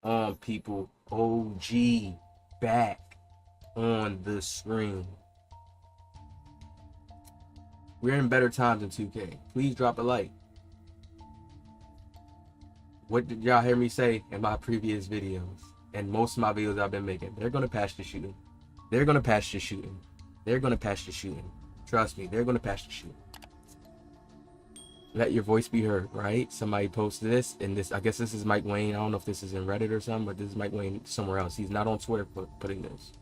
on, people? OG back on the screen. We're in better times than 2K. Please drop a like. What did y'all hear me say in my previous videos? And most of my videos I've been making. They're going to patch the shooting. They're going to patch the shooting. They're going to patch the shooting. Trust me, they're going to patch the shooting. Let your voice be heard, right? Somebody posted this, and this, I guess this is Mike Wayne. I don't know if this is in Reddit or something, but this is Mike Wayne somewhere else. He's not on Twitter putting this.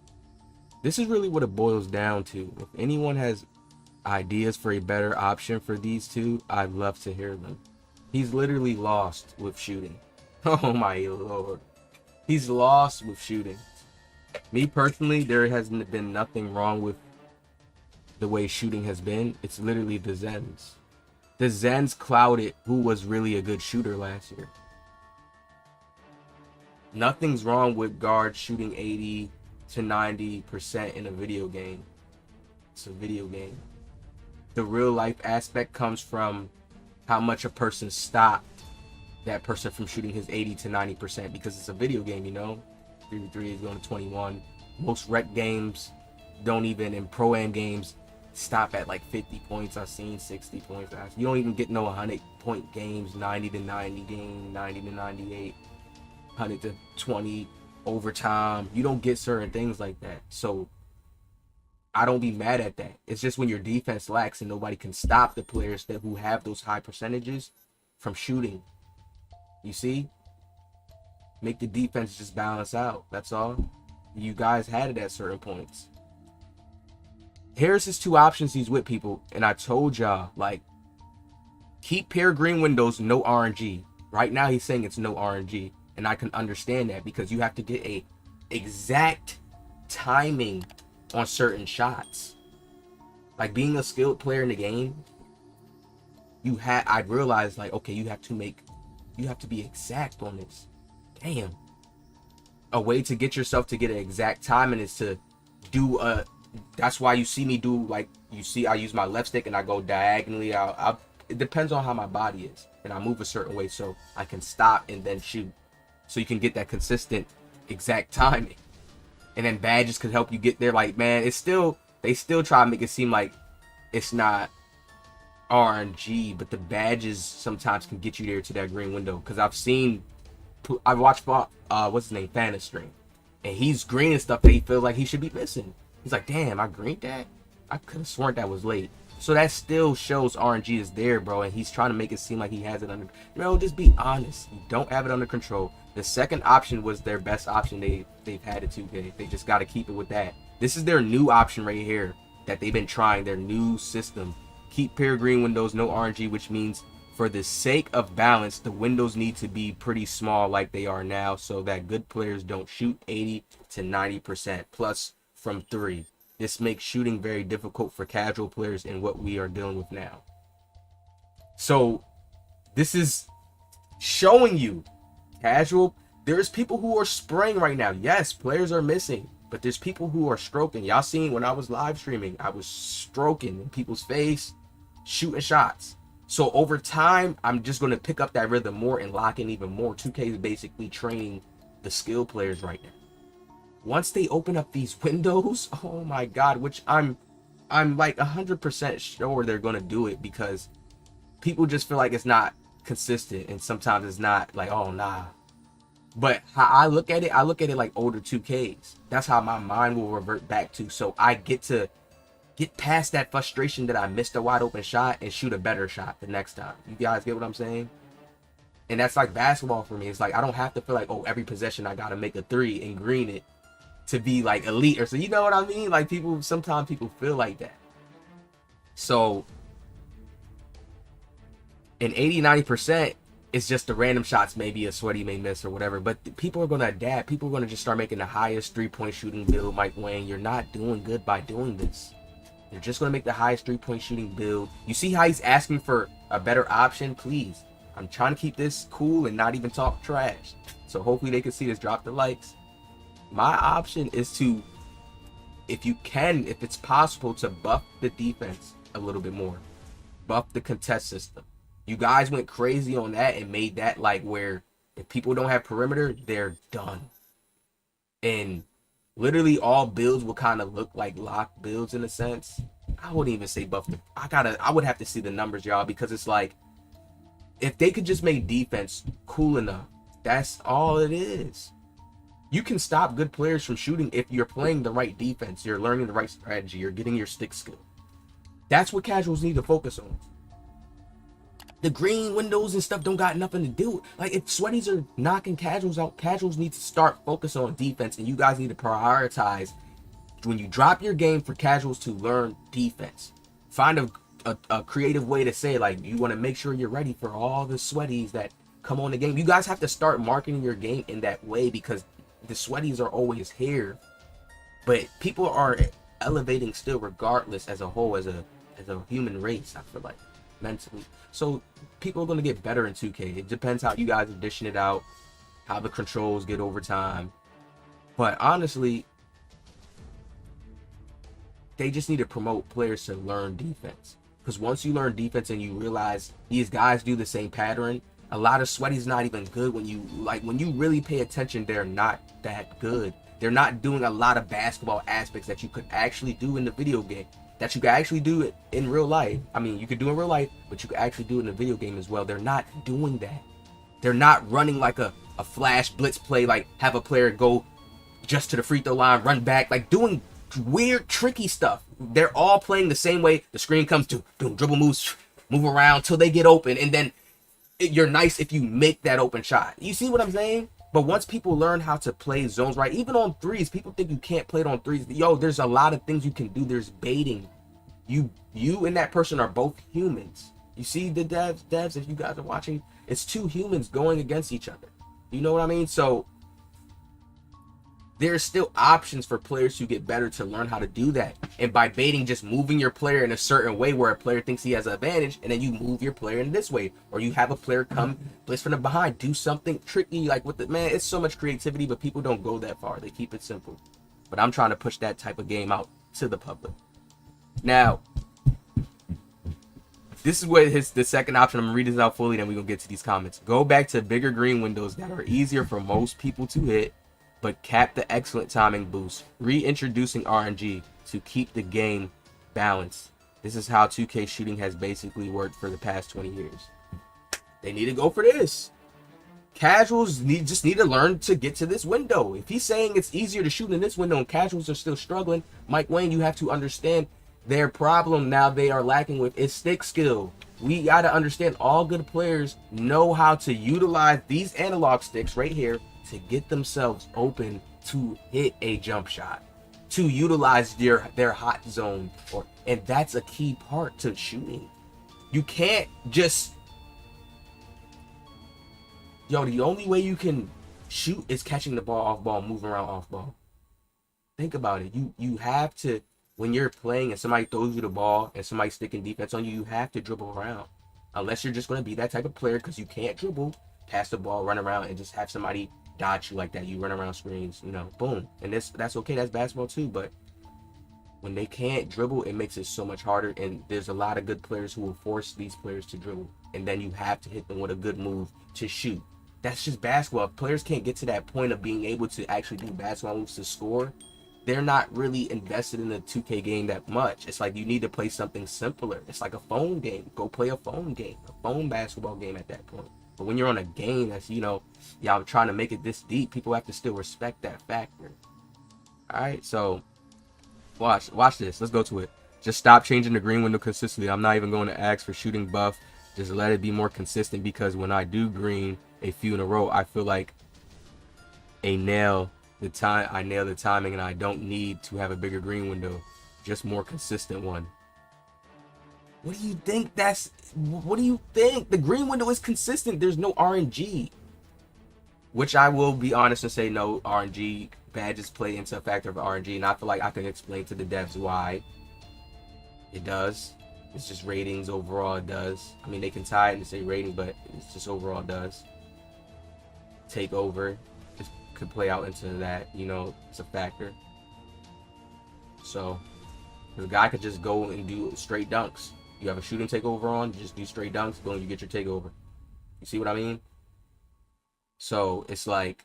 This is really what it boils down to. If anyone has ideas for a better option for these two, I'd love to hear them. He's literally lost with shooting. Oh my lord. He's lost with shooting. Me personally, there has been nothing wrong with the way shooting has been. It's literally the Zens. The Zens clouded who was really a good shooter last year. Nothing's wrong with guards shooting 80 to 90% in a video game. It's a video game. The real life aspect comes from how much a person stopped that person from shooting his 80 to 90%, because it's a video game, you know. 3v3 is going to 21. Most rec games don't even, in pro-am games, stop at like 50 points. I've seen 60 points. You don't even get no 100-point games, 90 to 90 game, 90 to 98, 100 to 20 overtime. You don't get certain things like that. So I don't be mad at that. It's just when your defense lacks and nobody can stop the players that who have those high percentages from shooting. You see? Make the defense just balance out. That's all. You guys had it at certain points. Here's his two options he's with, people. And I told y'all, like, keep pair green windows, no RNG. Right now he's saying it's no RNG. And I can understand that, because you have to get a exact timing on certain shots. Like, being a skilled player in the game, I realized, like, okay, you have to be exact on this. Damn. A way to get yourself to get an exact timing is to do a, that's why you see me do, like, you see I use my left stick and I go diagonally out. It depends on how my body is, and I move a certain way so I can stop and then shoot, so you can get that consistent exact timing. And then badges could help you get there. Like, man, it's still, they still try to make it seem like it's not RNG, but the badges sometimes can get you there to that green window. Because I watched what's his name, Fanta's stream, and he's greening stuff that he feels like he should be missing. He's like, damn, I greened that? I could have sworn that was late. So that still shows RNG is there, bro, and he's trying to make it seem like he has it under. Bro, just be honest. You don't have it under control. The second option was their best option they've had at 2K. They just got to keep it with that. This is their new option right here that they've been trying, their new system. Keep pair green windows, no RNG, which means for the sake of balance, the windows need to be pretty small like they are now, so that good players don't shoot 80 to 90% plus from 3. This makes shooting very difficult for casual players in what we are dealing with now. So this is showing you casual. There's people who are spraying right now. Yes, players are missing, but there's people who are stroking. Y'all seen when I was live streaming, I was stroking in people's face, shooting shots. So over time, I'm just going to pick up that rhythm more and lock in even more. 2K is basically training the skill players right now. Once they open up these windows, oh my god, which I'm like 100% sure they're going to do it, because people just feel like it's not consistent, and sometimes it's not, like, oh nah. But how I look at it like older 2Ks. That's how my mind will revert back to, so I get to get past that frustration that I missed a wide open shot and shoot a better shot the next time. You guys get what I'm saying? And that's like basketball for me. It's like I don't have to feel like, oh, every possession I gotta make a 3 and green it to be like elite, or so, you know what I mean? Like, sometimes people feel like that. So in 80-90%, it's just the random shots, maybe a sweaty may miss or whatever, but people are going to adapt. People are going to just start making the highest 3-point shooting build. Mike Wang, you're not doing good by doing this. You're just going to make the highest 3-point shooting build. You see how he's asking for a better option? Please, I'm trying to keep this cool and not even talk trash, so hopefully they can see this. Drop the likes. My option is to, if you can, if it's possible, to buff the defense a little bit more. Buff the contest system. You guys went crazy on that and made that like where If people don't have perimeter, they're done. And literally all builds will kind of look like locked builds in a sense. I wouldn't even say buff. I would have to see the numbers, y'all, because it's like, if they could just make defense cool enough, that's all it is. You can stop good players from shooting if you're playing the right defense, you're learning the right strategy, you're getting your stick skill. That's what casuals need to focus on. The green windows and stuff don't got nothing to do. Like, if sweaties are knocking casuals out, casuals need to start focusing on defense, and you guys need to prioritize when you drop your game for casuals to learn defense. Find a creative way to say, like, you want to make sure you're ready for all the sweaties that come on the game. You guys have to start marketing your game in that way, because the sweaties are always here, but people are elevating still regardless as a whole, as a human race, I feel like, mentally. So people are going to get better in 2K. It depends how you guys are dishing it out, how the controls get over time. But honestly, they just need to promote players to learn defense. Because once you learn defense and you realize these guys do the same pattern, a lot of sweaties not even good. When you really pay attention, they're not that good. They're not doing a lot of basketball aspects that you could actually do in the video game, that you could actually do it in real life. I mean, you could do it in real life, but you could actually do it in a video game as well. They're not doing that. They're not running like a flash blitz play, like have a player go just to the free throw line, run back, like doing weird, tricky stuff. They're all playing the same way. The screen comes to boom, dribble moves, move around till they get open, and then you're nice if you make that open shot. You see what I'm saying? But once people learn how to play zones right, even on threes, people think you can't play it on threes. Yo, there's a lot of things you can do. There's baiting. You and that person are both humans. You see the devs, if you guys are watching, it's two humans going against each other. You know what I mean? So there's still options for players to get better to learn how to do that. And by baiting, just moving your player in a certain way where a player thinks he has an advantage, and then you move your player in this way. Or you have a player come blitz from the behind, do something tricky, like with the man, it's so much creativity, but people don't go that far. They keep it simple. But I'm trying to push that type of game out to the public. Now, this is what the second option. I'm gonna read this out fully, then we're gonna get to these comments. Go back to bigger green windows that are easier for most people to hit, but cap the excellent timing boost. Reintroducing RNG to keep the game balanced. This is how 2K shooting has basically worked for the past 20 years. They need to go for this. Casuals just need to learn to get to this window. If he's saying it's easier to shoot in this window and casuals are still struggling, Mike Wang, you have to understand their problem now they are lacking with is stick skill. We got to understand all good players know how to utilize these analog sticks right here to get themselves open to hit a jump shot, to utilize their hot zone, and that's a key part to shooting. You can't just, the only way you can shoot is catching the ball off ball, moving around off ball. Think about it. You have to, when you're playing and somebody throws you the ball and somebody's sticking defense on you, you have to dribble around. Unless you're just going to be that type of player, because you can't dribble, pass the ball, run around, and just have somebody dodge you like that. You run around screens, boom. And that's okay. That's basketball too. But when they can't dribble, it makes it so much harder. And there's a lot of good players who will force these players to dribble. And then you have to hit them with a good move to shoot. That's just basketball. If players can't get to that point of being able to actually do basketball moves to score, they're not really invested in the 2K game that much. It's like you need to play something simpler. It's like a phone game. Go play a phone game, a phone basketball game at that point. But when you're on a game that's, y'all trying to make it this deep, people have to still respect that factor. All right, so watch this. Let's go to it. Just stop changing the green window consistently. I'm not even going to ask for shooting buff. Just let it be more consistent, because when I do green a few in a row, I feel like I nail the timing, and I don't need to have a bigger green window, just more consistent one. What do you think? What do you think? The green window is consistent. There's no RNG, which I will be honest and say no, RNG badges play into a factor of RNG, and I feel like I can explain to the devs why it does. It's just ratings overall. It does. I mean, they can tie it and say rating, but it's just overall does. Takeover could play out into that, it's a factor. So the guy could just go and do straight dunks. You have a shooting takeover on, just do straight dunks, boom, you get your takeover. You see what I mean? So it's like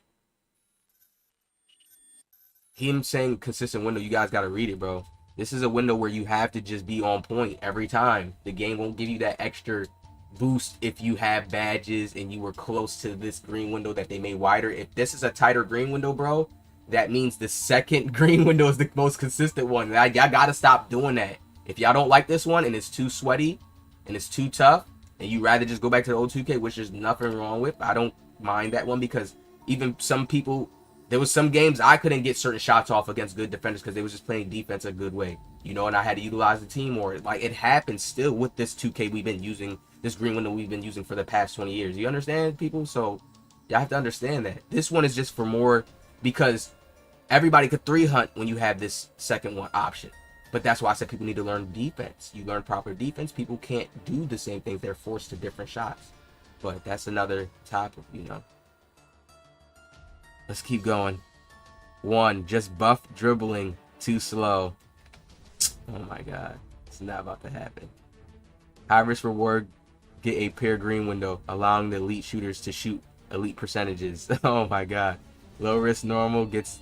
him saying consistent window. You guys got to read it, bro. This is a window where you have to just be on point every time. The game won't give you that extra boost if you have badges and you were close to this green window that they made wider. If this is a tighter green window, bro, that means the second green window is the most consistent one. Y'all gotta stop doing that. If y'all don't like this one and it's too sweaty and it's too tough and you rather just go back to the old 2K, which there's nothing wrong with, I don't mind that one, because even some people, there was some games I couldn't get certain shots off against good defenders because they was just playing defense a good way, you know, and I had to utilize the team more. Like, it happens still with this 2K we've been using, this green window we've been using for the past 20 years. You understand, people? So y'all have to understand that this one is just for more, because everybody could 3-hunt when you have this second one option. But that's why I said people need to learn defense. You learn proper defense, people can't do the same things. They're forced to different shots. But that's another topic, you know. Let's keep going. 1, just buff dribbling too slow. Oh my god, it's not about to happen. High risk reward, get a pair green window, allowing the elite shooters to shoot elite percentages. Oh my god. Low risk normal gets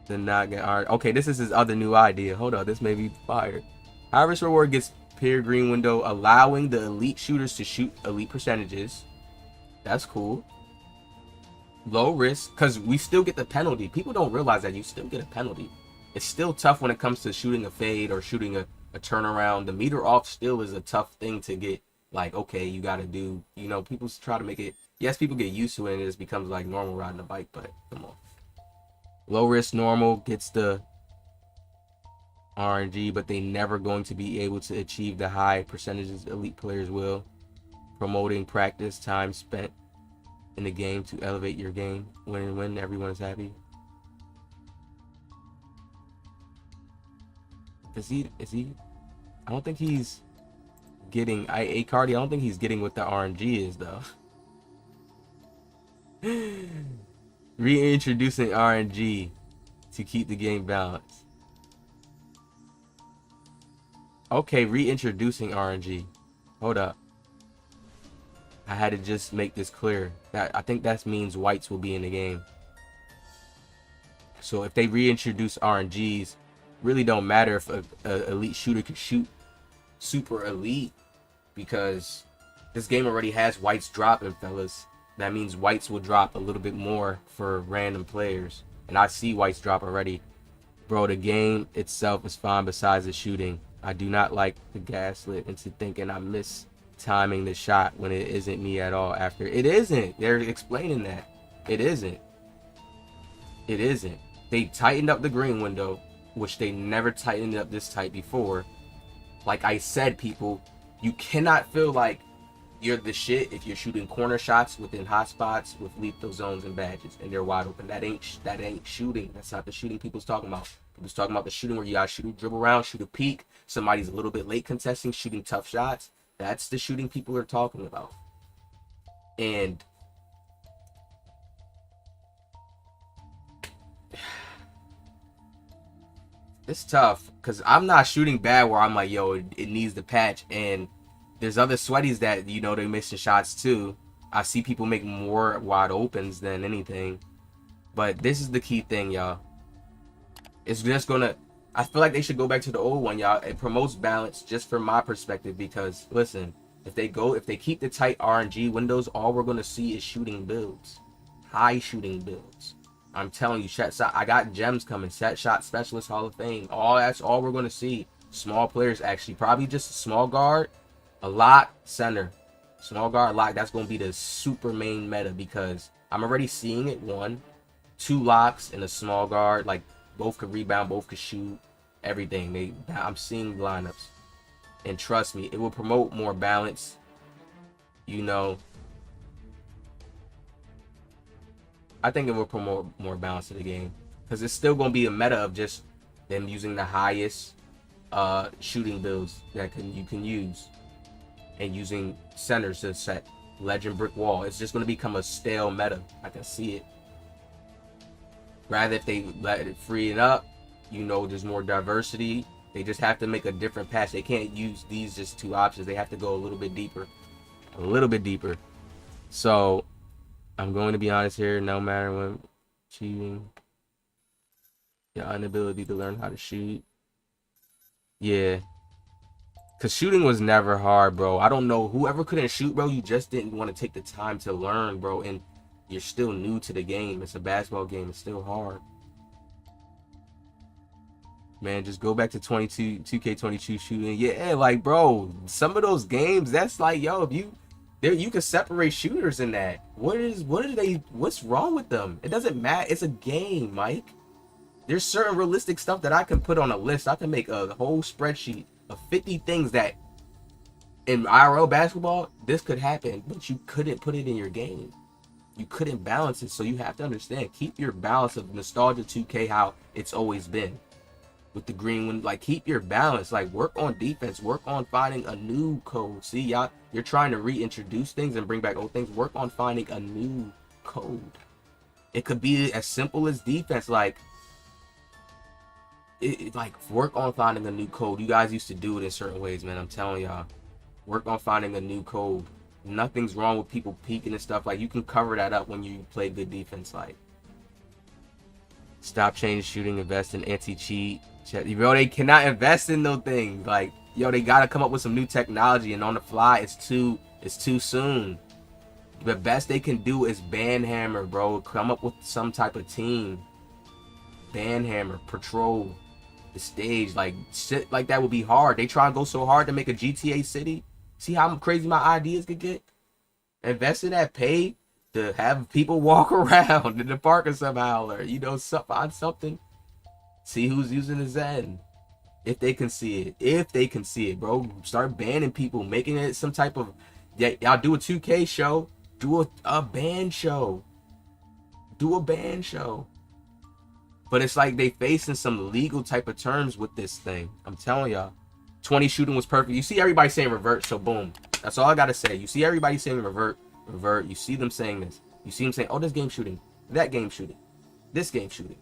the not get hard. Okay, this is his other new idea. Hold on, this may be fire. High risk reward gets pair green window, allowing the elite shooters to shoot elite percentages. That's cool. Low risk, because we still get the penalty. People don't realize that you still get a penalty. It's still tough when it comes to shooting a fade or shooting a turnaround. The meter off still is a tough thing to get. Like, okay, you got to do, you know, people try to make it. Yes, people get used to it and it just becomes like normal riding a bike, but come on. Low risk normal gets the RNG, but they never going to be able to achieve the high percentages elite players will. Promoting practice time spent in the game to elevate your game. When everyone is happy. Is he I don't think he's getting Cardi, I don't think he's getting what the RNG is though. Reintroducing RNG to keep the game balanced. Okay, reintroducing RNG. Hold up. I had to just make this clear. That I think that means whites will be in the game. So if they reintroduce RNGs, really don't matter if a elite shooter can shoot super elite, because this game already has whites dropping, fellas. That means whites will drop a little bit more for random players, and I see whites drop already. Bro, the game itself is fine besides the shooting. I do not like the gaslit into thinking I miss timing the shot when it isn't me at all. After it isn't, they're explaining that it isn't. They tightened up the green window, which they never tightened up this tight before. Like I said, people, you cannot feel like you're the shit if you're shooting corner shots within hot spots with lethal zones and badges and they're wide open. That ain't shooting. That's not the shooting people's talking about. People's talking about the shooting where you gotta shoot a dribble around, shoot a peek, somebody's a little bit late contesting, shooting tough shots. That's the shooting people are talking about. And it's tough because I'm not shooting bad where I'm like, yo, it needs the patch. And there's other sweaties that, you know, they're missing shots too. I see people make more wide opens than anything. But this is the key thing, y'all. It's just gonna, I feel like they should go back to the old one, y'all. It promotes balance just from my perspective, because listen, if they keep the tight RNG windows, all we're gonna see is shooting builds, high shooting builds. I'm telling you, I got gems coming, set shot specialist, Hall of Fame. That's all we're gonna see. Small players, actually, probably just a small guard, a lock, center, small guard, lock. That's gonna be the super main meta, because I'm already seeing it. 1, 2 locks and a small guard, like both could rebound, both could shoot, everything. I'm seeing lineups, and trust me, it will promote more balance. You know, I think it will promote more balance to the game, because it's still going to be a meta of just them using the highest shooting builds that you can use, and using centers to set legend brick wall. It's just going to become a stale meta. I can see it. Rather, if they let it free it up, you know, there's more diversity. They just have to make a different patch. They can't use these just 2 options. They have to go a little bit deeper. So I'm going to be honest here. No matter what, cheating, your inability to learn how to shoot. Yeah, cause shooting was never hard, bro. I don't know whoever couldn't shoot, bro. You just didn't want to take the time to learn, bro. And you're still new to the game. It's a basketball game. It's still hard. Man, just go back to 2K22 shooting. Yeah, like, bro, some of those games, that's like, yo, if you there, you can separate shooters in that. What's wrong with them? It doesn't matter. It's a game, Mike. There's certain realistic stuff that I can put on a list. I can make a whole spreadsheet of 50 things that in IRL basketball, this could happen, but you couldn't put it in your game. You couldn't balance it, so you have to understand. Keep your balance of nostalgia 2K how it's always been. With the green one, like, keep your balance, like, work on defense, work on finding a new code. See, y'all, you're trying to reintroduce things and bring back old things. Work on finding a new code. It could be as simple as defense, like work on finding a new code. You guys used to do it in certain ways, man. I'm telling y'all, work on finding a new code. Nothing's wrong with people peeking and stuff. Like, you can cover that up when you play good defense. Like, stop changing shooting, invest in anti-cheat. Bro, they cannot invest in those things. Like, yo, they gotta come up with some new technology, and on the fly, it's too soon. The best they can do is banhammer, bro. Come up with some type of team. Banhammer, patrol the stage. Like, shit like that would be hard. They try and go so hard to make a GTA city. See how crazy my ideas could get? Invest in that pay to have people walk around in the park or somehow, or, you know, find something. See who's using the Zen. If they can see it. If they can see it, bro. Start banning people. Making it some type of... Yeah, y'all do a 2K show. Do a band show. Do a band show. But it's like they facing some legal type of terms with this thing. I'm telling y'all. 20 shooting was perfect. You see everybody saying revert, so boom. That's all I gotta say. You see everybody saying revert, revert. You see them saying this. You see them saying, oh, this game shooting. That game shooting. This game shooting.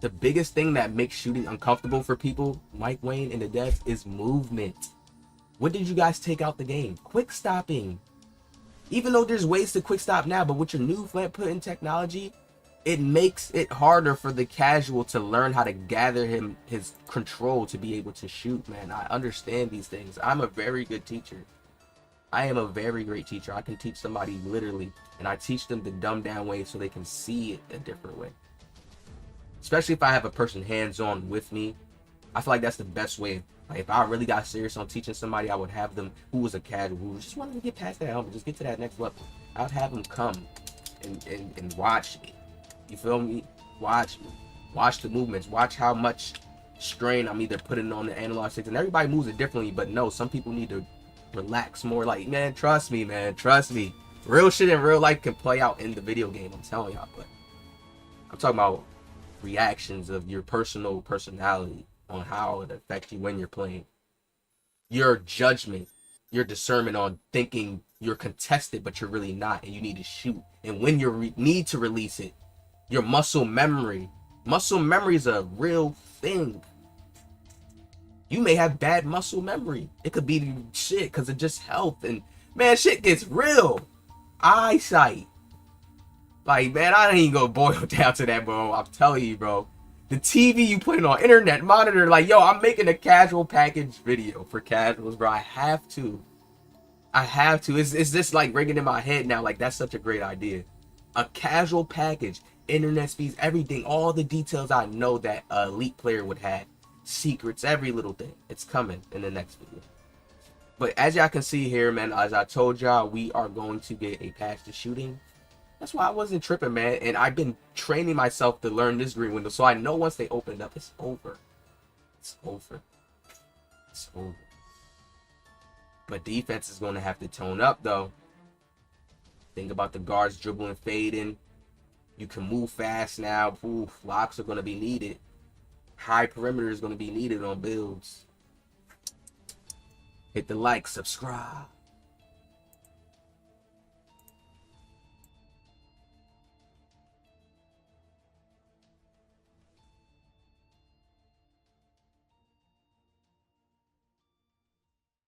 The biggest thing that makes shooting uncomfortable for people, Mike Wayne and the devs, is movement. What did you guys take out the game? Quick stopping. Even though there's ways to quick stop now, but with your new flat put-in technology, it makes it harder for the casual to learn how to gather his control to be able to shoot, man. I understand these things. I'm a very good teacher. I am a very great teacher. I can teach somebody literally, and I teach them the dumbed down way so they can see it a different way. Especially if I have a person hands-on with me. I feel like that's the best way. Like, if I really got serious on teaching somebody, I would have them who was a casual, who just wanted to get past that helmet, just get to that next level. I would have them come and watch me. You feel me? Watch me. Watch the movements. Watch how much strain I'm either putting on the analog sticks. And everybody moves it differently, but no, some people need to relax more. Like, man, trust me, man. Trust me. Real shit in real life can play out in the video game. I'm telling y'all, but I'm talking about reactions of your personal personality on how it affects you when you're playing. Your judgment, your discernment on thinking you're contested, but you're really not, and you need to shoot. And when you need to release it, your muscle memory. Muscle memory is a real thing. You may have bad muscle memory. It could be shit because of just health. And, man, shit gets real. Eyesight. Like, man, I ain't gonna boil down to that, bro. I'm telling you, bro. The TV you put it on, internet, monitor, like, yo, I'm making a casual package video for casuals, bro. I have to. It's just like ringing in my head now. Like, that's such a great idea. A casual package, internet speeds, everything, all the details I know that an elite player would have. Secrets, every little thing. It's coming in the next video. But as y'all can see here, man, as I told y'all, we are going to get a patch to shooting. That's why I wasn't tripping, man. And I've been training myself to learn this green window. So I know once they open it up, it's over. It's over. It's over. But defense is going to have to tone up, though. Think about the guards dribbling, fading. You can move fast now. Oof, locks are going to be needed. High perimeter is going to be needed on builds. Hit the like, subscribe.